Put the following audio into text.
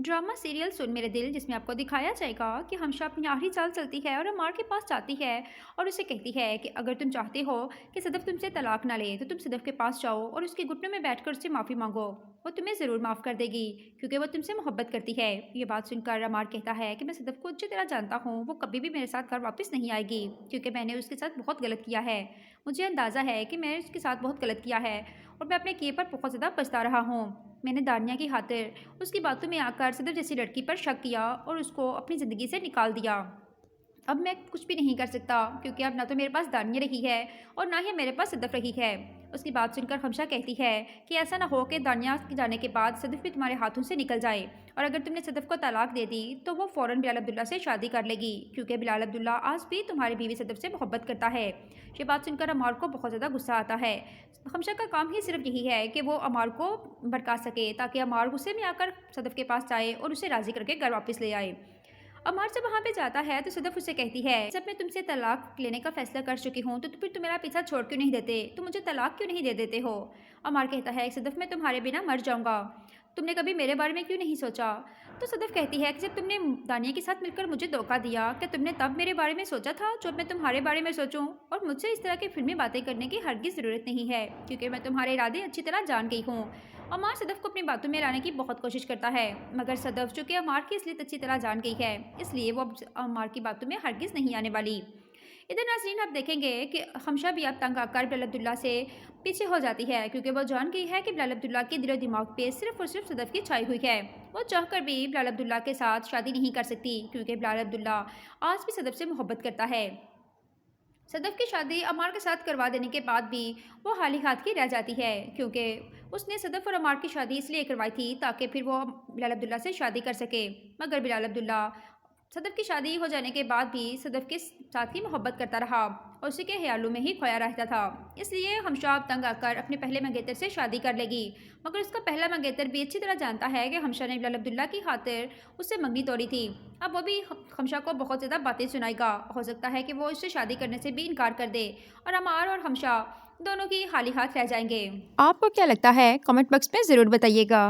Drama serial सुन मेरे दिल, जिसमें आपको दिखाया जाएगा कि हमशा अपनी आखिरी चाल चलती है और अमार के पास जाती है और उसे कहती है कि अगर तुम चाहते हो कि सदफ तुमसे तलाक ना ले तो तुम सदफ के पास जाओ और उसके घुटनों में बैठकर उससे माफ़ी मांगो। वो तुम्हें ज़रूर माफ़ कर देगी क्योंकि वो तुमसे मोहब्बत करती है। ये बात सुनकर अमार कहता है कि मैं सदफ को अच्छी तरह जानता हूँ, वो कभी भी मेरे साथ घर वापस नहीं आएगी क्योंकि मैंने उसके साथ बहुत गलत किया है। मुझे अंदाज़ा है कि मैंने उसके साथ बहुत गलत किया है और मैं अपने किए पर बहुत ज़्यादा पछता रहा हूँ। मैंने दानिया की खातिर उसकी बातों में आकर सदफ जैसी लड़की पर शक किया और उसको अपनी ज़िंदगी से निकाल दिया। अब मैं कुछ भी नहीं कर सकता क्योंकि अब ना तो मेरे पास दानिया रही है और ना ही मेरे पास सदफ रही है। उसकी बात सुनकर हमशा कहती है कि ऐसा ना हो कि दानिया के जाने के बाद सदफ भी तुम्हारे हाथों से निकल जाए और अगर तुमने सदफ को तलाक दे दी तो वो फ़ौरन बिलाल अब्दुल्ला से शादी कर लेगी क्योंकि बिलाल अब्दुल्ला आज भी तुम्हारी बीवी सदफ से मोहब्बत करता है। ये बात सुनकर अमार को बहुत ज़्यादा गुस्सा आता है। हमशा का काम ही सिर्फ यही है कि वो अमार को भड़का सके ताकि अमार गुस्से में आकर सदफ के पास जाए और उसे राज़ी करके घर वापस ले आए। अमार जब वहाँ पे जाता है तो सदफ उसे कहती है, जब मैं तुमसे तलाक लेने का फैसला कर चुकी हूँ तो फिर तुम मेरा पीछा छोड़ क्यों नहीं देते, तुम मुझे तलाक क्यों नहीं दे देते हो। अमार कहता है, सदफ मैं तुम्हारे बिना मर जाऊँगा, तुमने कभी मेरे बारे में क्यों नहीं सोचा। तो सदफ कहती है कि जब तुमने दानिया के साथ मिलकर मुझे धोखा दिया, क्या तुमने तब मेरे बारे में सोचा था जब मैं तुम्हारे बारे में सोचूं। और मुझसे इस तरह की फिल्मी बातें करने की हरगिज़ ज़रूरत नहीं है क्योंकि मैं तुम्हारे इरादे अच्छी तरह जान गई हूँ। अमार सदफ को अपनी बातों में लाने की बहुत कोशिश करता है मगर सदफ चूँकि अमार की इसलिए अच्छी तरह जान गई है इसलिए वो अब अमार की बातों में हरगिज़ नहीं आने वाली। इधर नाज़रीन आप देखेंगे कि हमशा भी अब तंग आकर बिलाल अब्दुल्ला से पीछे हो जाती है क्योंकि वो जान गई है कि बिलाल अब्दुल्ला के दिलो दिमाग पे सिर्फ और सिर्फ सदफ की छाई हुई है। वो चाहकर भी बिलाल अब्दुल्ला के साथ शादी नहीं कर सकती क्योंकि बिलाल अब्दुल्ला आज भी सदफ से मोहब्बत करता है। सदफ की शादी अमार के साथ करवा देने के बाद भी वो हाली हाथ की रह जाती है क्योंकि उसने सदफ और अमार की शादी इसलिए करवाई थी ताकि फिर वो बिलाल अब्दुल्ला से शादी कर सके। मगर बिलाल अब्दुल्ला सदफ की शादी हो जाने के बाद भी सदफ के साथ ही मोहब्बत करता रहा और उसी के ख्यालों में ही खोया रहता था। इसलिए हमशा अब तंग आकर अपने पहले मंगेतर से शादी कर लेगी मगर उसका पहला मंगेतर भी अच्छी तरह जानता है कि हमशा ने बिलाल अब्दुल्ला की खातिर उससे मंगनी तोड़ी थी। अब वो भी हमशा को बहुत ज़्यादा बातें सुनाएगा, हो सकता है कि वो उससे शादी करने से भी इनकार कर दे और अमार और हमशा दोनों की खाली हाथ रह जाएंगे। आपको क्या लगता है, कमेंट बॉक्स में ज़रूर बताइएगा।